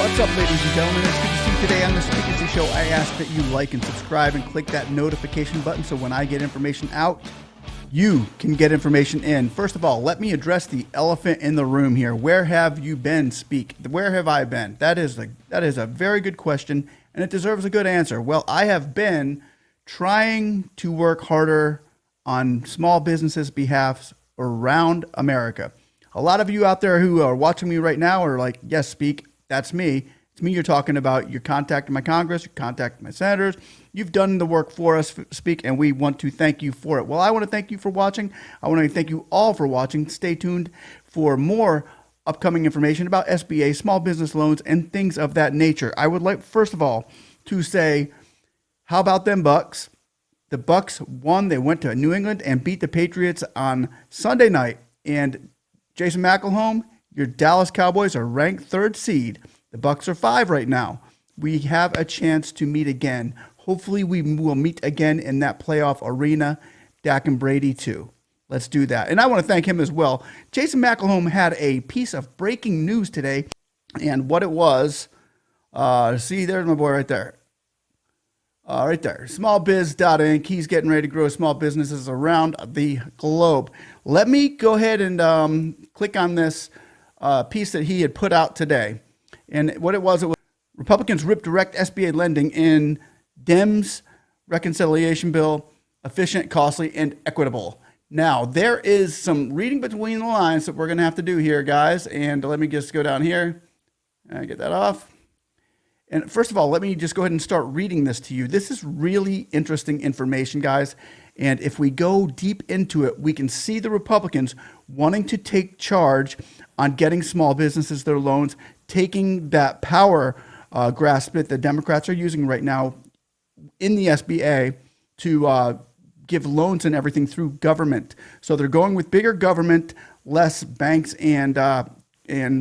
What's up, ladies and gentlemen? It's good to see you today on the Speakensee Show. I ask that you like and subscribe and click that notification button so when I get information out, you can get information in. First of all, let me address the elephant in the room here. Where have you been, Speak? Where have I been? That is a very good question, and it deserves a good answer. Well, I have been trying to work harder on small businesses' behalf around America. A lot of you out there who are watching me right now are like, yes, Speak, that's me. It's me you're talking about. You're contacting my Congress, you're contacting my senators. You've done the work for us, Speak, and we want to thank you for it. Well, I want to thank you for watching. I want to thank you all for watching. Stay tuned for more upcoming information about SBA, small business loans, and things of that nature. I would like, first of all, to say, how about them Bucks? The Bucks won. They went to New England and beat the Patriots on Sunday night. And Jason McElhone, your Dallas Cowboys are ranked 3rd seed. The Bucks are 5 right now. We have a chance to meet again. Hopefully we will meet again in that playoff arena. Dak and Brady too. Let's do that. And I want to thank him as well. Jason McElhone had a piece of breaking news today. And what it was, see, there's my boy right there. Right there, smallbiz.inc. He's getting ready to grow small businesses around the globe. Let me go ahead and click on this piece that he had put out today. And what it was Republicans rip direct SBA lending in Dems reconciliation bill, efficient, costly, and equitable. Now, there is some reading between the lines that we're going to have to do here, guys. And let me just go down here and get that off. And first of all, let me just go ahead and start reading this to you. This is really interesting information, guys. And if we go deep into it, we can see the Republicans wanting to take charge on getting small businesses their loans, taking that power grasp that the Democrats are using right now in the SBA to give loans and everything through government. So they're going with bigger government, less banks and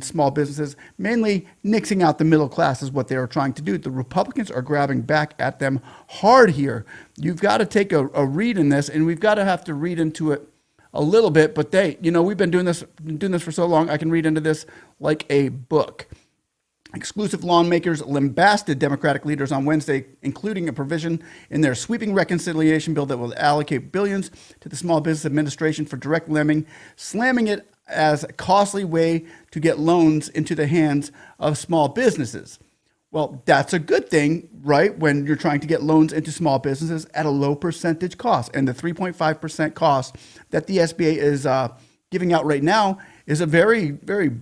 small businesses, mainly nixing out the middle class is what they are trying to do. The Republicans are grabbing back at them hard here. You've got to take a read in this, and we've got to have to read into it a little bit, but we've been doing this for so long, I can read into this like a book. Exclusive lawmakers lambasted Democratic leaders on Wednesday, including a provision in their sweeping reconciliation bill that will allocate billions to the Small Business Administration for direct lending, slamming it as a costly way to get loans into the hands of small businesses. Well, that's a good thing, right? When you're trying to get loans into small businesses at a low percentage cost. And the 3.5% cost that the SBA is giving out right now is a very, very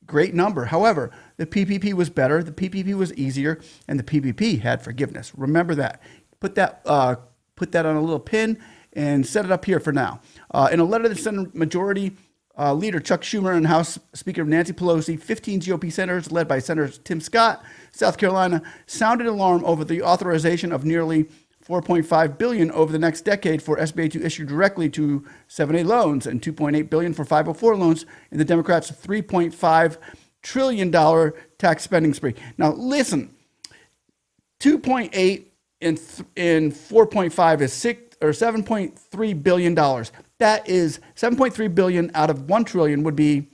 great number. However, the PPP was better, the PPP was easier, and the PPP had forgiveness. Remember that. Put that on a little pin and set it up here for now. In a letter to the Senate Majority Leader Chuck Schumer and House Speaker Nancy Pelosi, 15 GOP senators led by Senator Tim Scott, South Carolina, sounded alarm over the authorization of nearly $4.5 billion over the next decade for SBA to issue directly to 7(a) loans and $2.8 billion for 504 loans in the Democrats' $3.5 trillion tax spending spree. Now, listen, 2.8 and 4.5 is $7.3 billion. That is $7.3 billion out of $1 trillion would be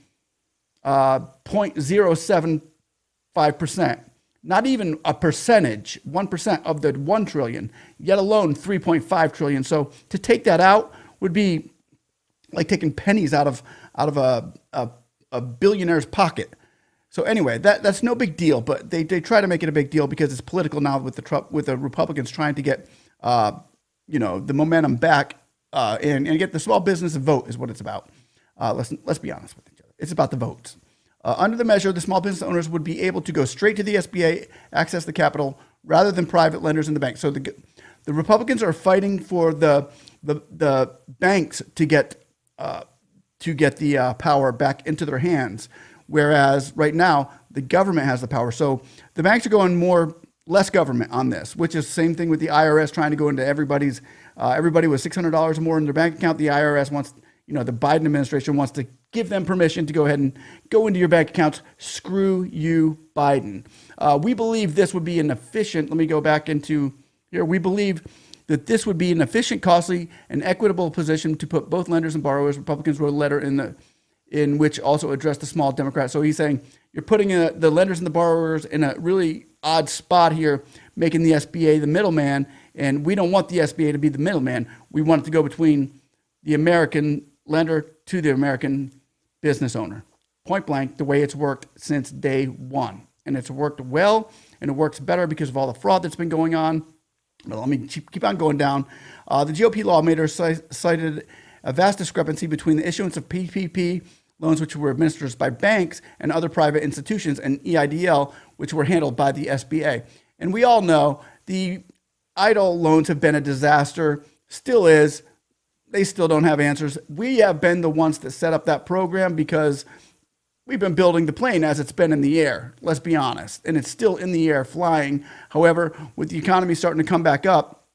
0.075%. Not even a percentage, 1% of the 1 trillion, yet alone 3.5 trillion. So to take that out would be like taking pennies out of a billionaire's pocket. So anyway, that's no big deal, but they try to make it a big deal because it's political now with the Republicans trying to get the momentum back and get the small business vote is what it's about. Let's be honest with each other. It's about the votes. Under the measure, the small business owners would be able to go straight to the SBA, access the capital, rather than private lenders in the bank. So the Republicans are fighting for the banks to get the power back into their hands, whereas right now the government has the power. So the banks are going less government on this, which is the same thing with the IRS trying to go into everybody with $600 or more in their bank account. The IRS wants, the Biden administration wants to give them permission to go ahead and go into your bank accounts. Screw you, Biden. We believe this would be an efficient, let me go back into here. We believe that this would be an efficient, costly, and equitable position to put both lenders and borrowers. Republicans wrote a letter in in which also address the small Democrats. So he's saying you're putting the lenders and the borrowers in a really odd spot here, making the SBA the middleman, and we don't want the SBA to be the middleman. We want it to go between the American lender to the American business owner. Point blank, the way it's worked since day one. And it's worked well, and it works better because of all the fraud that's been going on. But let me keep on going down. The GOP lawmakers cited a vast discrepancy between the issuance of PPP loans, which were administered by banks and other private institutions, and EIDL, which were handled by the SBA. And we all know the EIDL loans have been a disaster, still is. They still don't have answers. We have been the ones that set up that program because we've been building the plane as it's been in the air, let's be honest. And it's still in the air flying. However, with the economy starting to come back up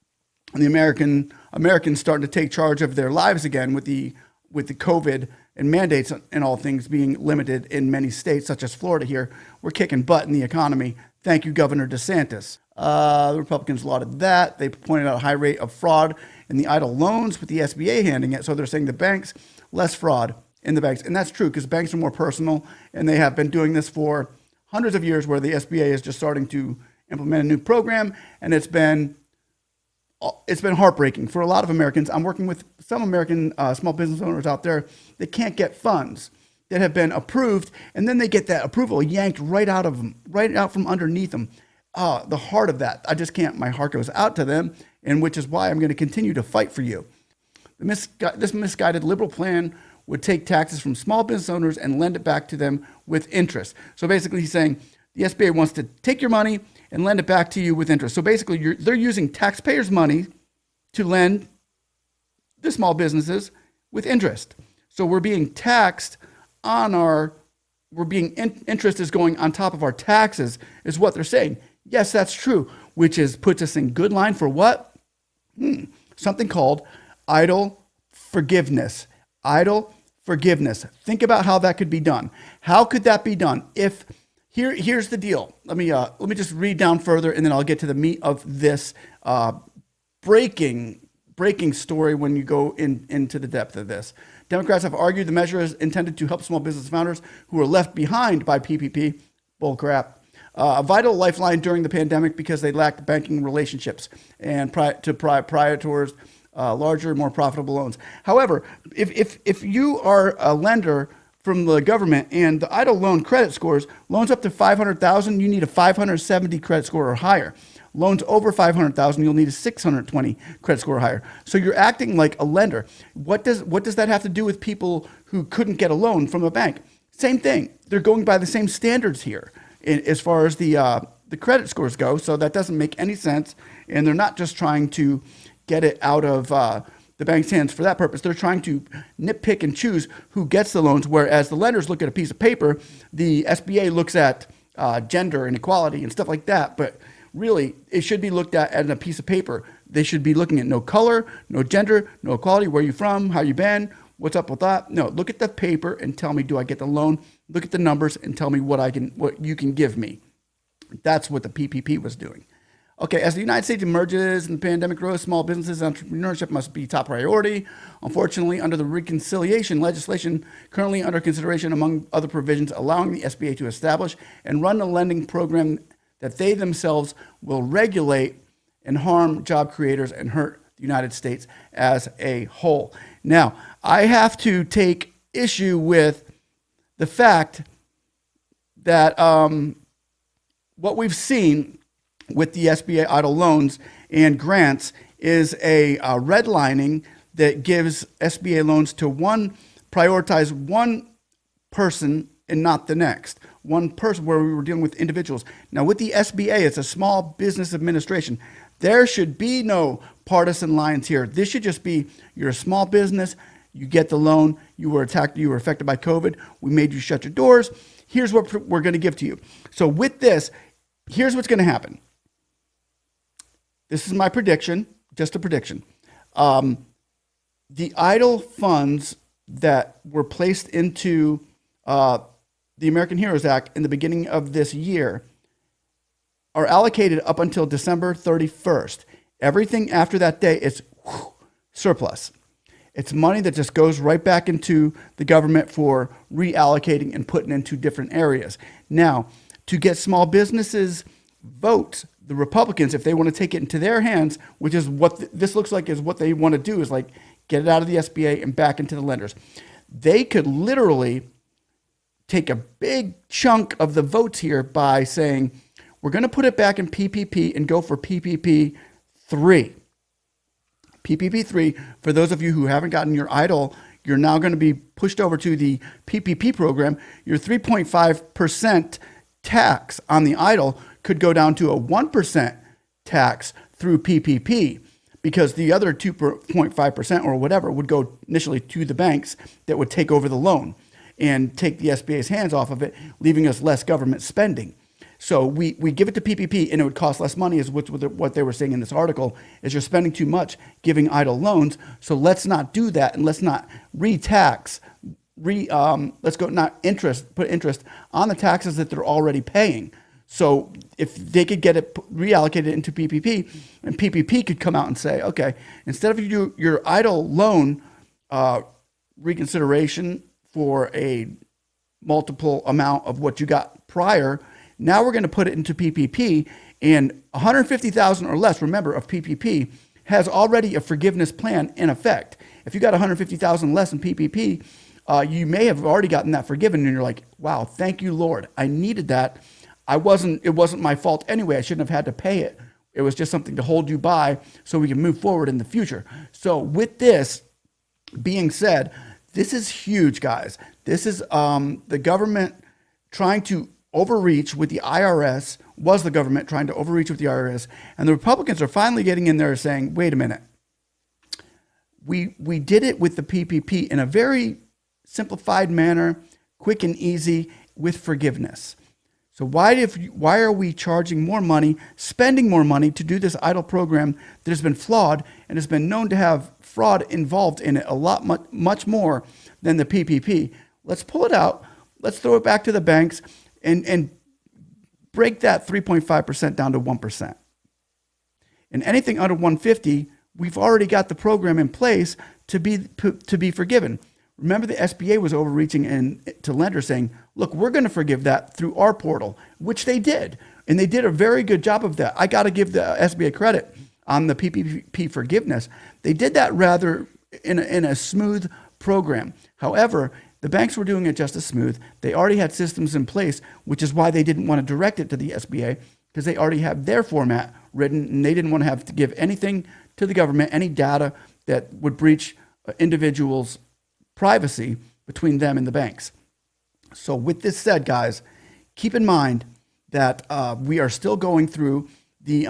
and the Americans starting to take charge of their lives again with the COVID and mandates and all things being limited in many states, such as Florida here, we're kicking butt in the economy. Thank you, Governor DeSantis. The Republicans lauded that. They pointed out a high rate of fraud in the EIDL loans with the SBA handing it. So they're saying the banks, less fraud in the banks. And that's true because banks are more personal, and they have been doing this for hundreds of years, where the SBA is just starting to implement a new program, and it's been heartbreaking for a lot of Americans. I'm working with some American small business owners out there that can't get funds that have been approved, and then they get that approval yanked right out from underneath them. The heart of that, I just can't. My heart goes out to them, and which is why I'm going to continue to fight for you. This misguided liberal plan would take taxes from small business owners and lend it back to them with interest. So basically, he's saying the SBA wants to take your money and lend it back to you with interest. So basically, they're using taxpayers' money to lend the small businesses with interest. So we're being taxed on interest is going on top of our taxes, is what they're saying. Yes, that's true, which puts us in good line for what? Something called EIDL forgiveness. EIDL forgiveness. Think about how that could be done. How could that be done? Here's the deal. Let me just read down further, and then I'll get to the meat of this breaking story when you go into the depth of this. Democrats have argued the measure is intended to help small business founders who are left behind by PPP. Bullcrap. A vital lifeline during the pandemic because they lacked banking relationships and prior towards larger, more profitable loans. However, if you are a lender from the government and the EIDL loan credit scores, loans up to $500,000, you need a 570 credit score or higher. Loans over $500,000, you'll need a 620 credit score or higher. So you're acting like a lender. What does that have to do with people who couldn't get a loan from a bank? Same thing. They're going by the same standards here as far as the credit scores go. So that doesn't make any sense. And they're not just trying to get it out of the bank's hands for that purpose. They're trying to nitpick and choose who gets the loans, whereas the lenders look at a piece of paper. The SBA looks at gender and equality and stuff like that. But really, it should be looked at a piece of paper. They should be looking at no color, no gender, no equality, where you from, how you been, what's up with that. No, look at the paper and tell me, do I get the loan? Look at the numbers and tell me what you can give me. That's what the PPP was doing. Okay, as the United States emerges and the pandemic grows, small businesses and entrepreneurship must be top priority. Unfortunately, under the reconciliation legislation currently under consideration, among other provisions, allowing the SBA to establish and run a lending program that they themselves will regulate and harm job creators and hurt the United States as a whole. Now, I have to take issue with the fact that what we've seen with the SBA EIDL loans and grants is a redlining that gives SBA loans to prioritize one person and not the next. One person, where we were dealing with individuals. Now with the SBA, it's a small business administration. There should be no partisan lines here. This should just be, you're a small business, you get the loan, you were attacked, you were affected by COVID, we made you shut your doors, here's what we're going to give to you. So with this, here's what's going to happen. This is my prediction, just a prediction. The EIDL funds that were placed into the American Heroes Act in the beginning of this year are allocated up until December 31st. Everything after that day is surplus. It's money that just goes right back into the government for reallocating and putting into different areas. Now, to get small businesses votes, the Republicans, if they want to take it into their hands, which is what this looks like is what they want to do, is like get it out of the SBA and back into the lenders. They could literally take a big chunk of the votes here by saying, we're going to put it back in PPP and go for PPP 3. PPP 3, for those of you who haven't gotten your EIDL, you're now going to be pushed over to the PPP program. Your 3.5% tax on the EIDL could go down to a 1% tax through PPP, because the other 2.5% or whatever would go initially to the banks that would take over the loan and take the SBA's hands off of it, leaving us less government spending. So we give it to PPP and it would cost less money, is what they were saying in this article, is you're spending too much giving EIDL loans. So let's not do that, and let's not re-tax, let's go not interest, put interest on the taxes that they're already paying. So if they could get it reallocated into PPP, and PPP could come out and say, okay, instead of you do your EIDL loan reconsideration for a multiple amount of what you got prior, now we're going to put it into PPP, and 150,000 or less, remember, of PPP has already a forgiveness plan in effect. If you got 150,000 less in PPP, you may have already gotten that forgiven, and you're like, wow, thank you, Lord. I needed that. It wasn't my fault anyway. I shouldn't have had to pay it. It was just something to hold you by so we can move forward in the future. So with this being said, this is huge, guys. This is the government trying to overreach with the IRS, was the government trying to overreach with the IRS, and the Republicans are finally getting in there saying, wait a minute, we did it with the PPP in a very simplified manner, quick and easy, with forgiveness. So why are we charging more money, spending more money to do this EIDL program that has been flawed and has been known to have fraud involved in it a lot, much more than the PPP? Let's pull it out. Let's throw it back to the banks and break that 3.5% down to 1%. And anything under 150, we've already got the program in place to be forgiven. Remember, the SBA was overreaching to lenders saying, look, we're going to forgive that through our portal, which they did. And they did a very good job of that. I got to give the SBA credit on the PPP forgiveness. They did that rather in a smooth program. However, the banks were doing it just as smooth. They already had systems in place, which is why they didn't want to direct it to the SBA, because they already have their format written, and they didn't want to have to give anything to the government, any data that would breach individuals' privacy between them and the banks. So with this said, guys, keep in mind that we are still going through the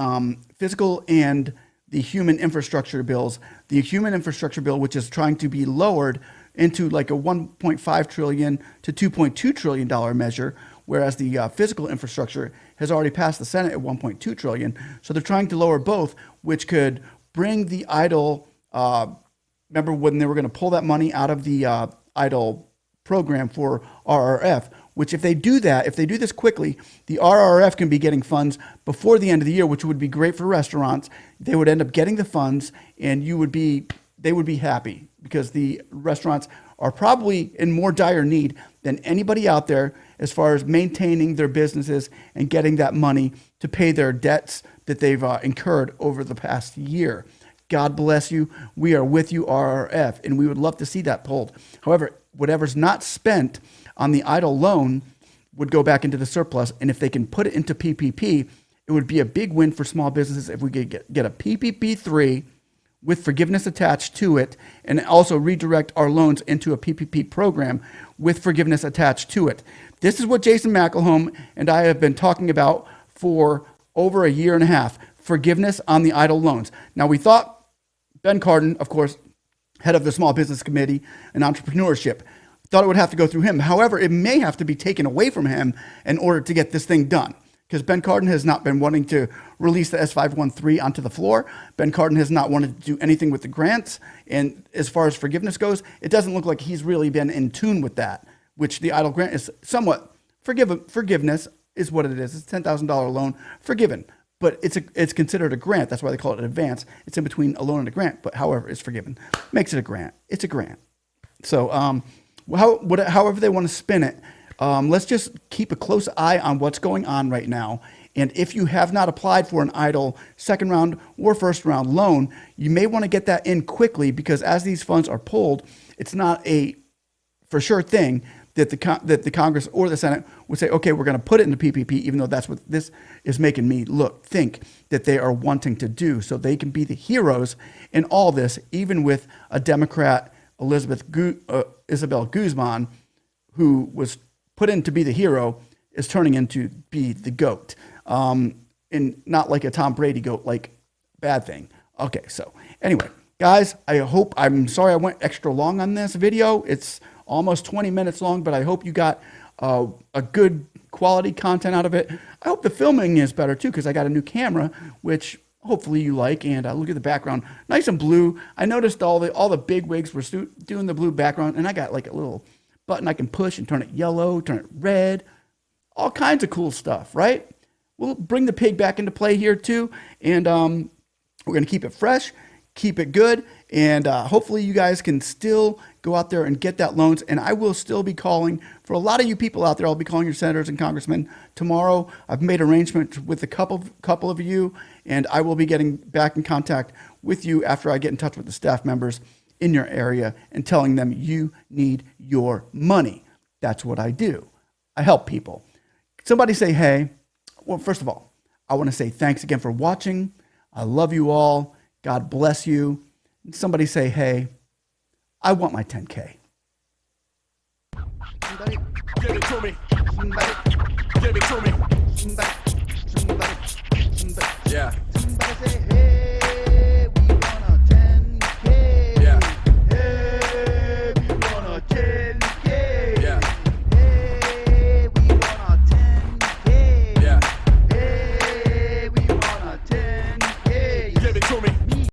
physical and the human infrastructure bills. The human infrastructure bill, which is trying to be lowered into like a $1.5 trillion to $2.2 trillion measure, whereas the physical infrastructure has already passed the Senate at $1.2 trillion. So they're trying to lower both, which could bring the EIDL, remember when they were going to pull that money out of the EIDL program for RRF, which if they do that, if they do this quickly, the RRF can be getting funds before the end of the year, which would be great for restaurants. They would end up getting the funds, and they would be happy, because the restaurants are probably in more dire need than anybody out there as far as maintaining their businesses and getting that money to pay their debts that they've incurred over the past year. God bless you. We are with you, RRF, and we would love to see that pulled. However, whatever's not spent on the EIDL loan would go back into the surplus, and if they can put it into PPP, it would be a big win for small businesses if we could get a PPP 3 with forgiveness attached to it, and also redirect our loans into a PPP program with forgiveness attached to it. This is what Jason McElhone and I have been talking about for over a year and a half, forgiveness on the EIDL loans. Now, we thought Ben Cardin, of course, head of the Small Business Committee and Entrepreneurship, thought it would have to go through him. However, it may have to be taken away from him in order to get this thing done, because Ben Cardin has not been wanting to release the S513 onto the floor. Ben Cardin has not wanted to do anything with the grants. And as far as forgiveness goes, it doesn't look like he's really been in tune with that, which the EIDL grant is somewhat forgiveness is what it is. It's a $10,000 loan, forgiven. but it's considered a grant. That's why they call it an advance. It's in between a loan and a grant, but however, it's forgiven. Makes it a grant. It's a grant. So however they want to spin it, let's just keep a close eye on what's going on right now. And if you have not applied for an EIDL second round or first round loan, you may want to get that in quickly, because as these funds are pulled, it's not a for sure thing that the Congress or the Senate would say, okay, we're going to put it into PPP, even though that's what this is making me think that they are wanting to do, so they can be the heroes in all this, even with a Democrat, Isabel Guzman, who was put in to be the hero, is turning into be the goat. And not like a Tom Brady goat, like bad thing. Okay, so anyway, guys, I'm sorry I went extra long on this video. It's almost 20 minutes long, but I hope you got a good quality content out of it. I hope the filming is better too, because I got a new camera, which hopefully you like. And look at the background, nice and blue. I noticed all the big wigs were doing the blue background, and I got like a little button I can push and turn it yellow, turn it red, all kinds of cool stuff, right? We'll bring the pig back into play here too, and we're going to keep it fresh, keep it good, and hopefully you guys can still go out there and get that loans. And I will still be calling for a lot of you people out there. I'll be calling your senators and congressmen tomorrow. I've made arrangements with a couple of you, and I will be getting back in contact with you after I get in touch with the staff members in your area and telling them you need your money. That's what I do. I help people. Somebody say, hey. Well, first of all, I want to say thanks again for watching. I love you all. God bless you. And somebody say, hey, I want my 10K. Somebody, give it to me. Somebody, give it to me. Somebody. Yeah. Somebody say, hey, we want a 10K. Yeah. Hey, we want a 10K. Yeah. Hey, we want a 10K. Yeah. Hey, we want a 10K. Give it to me.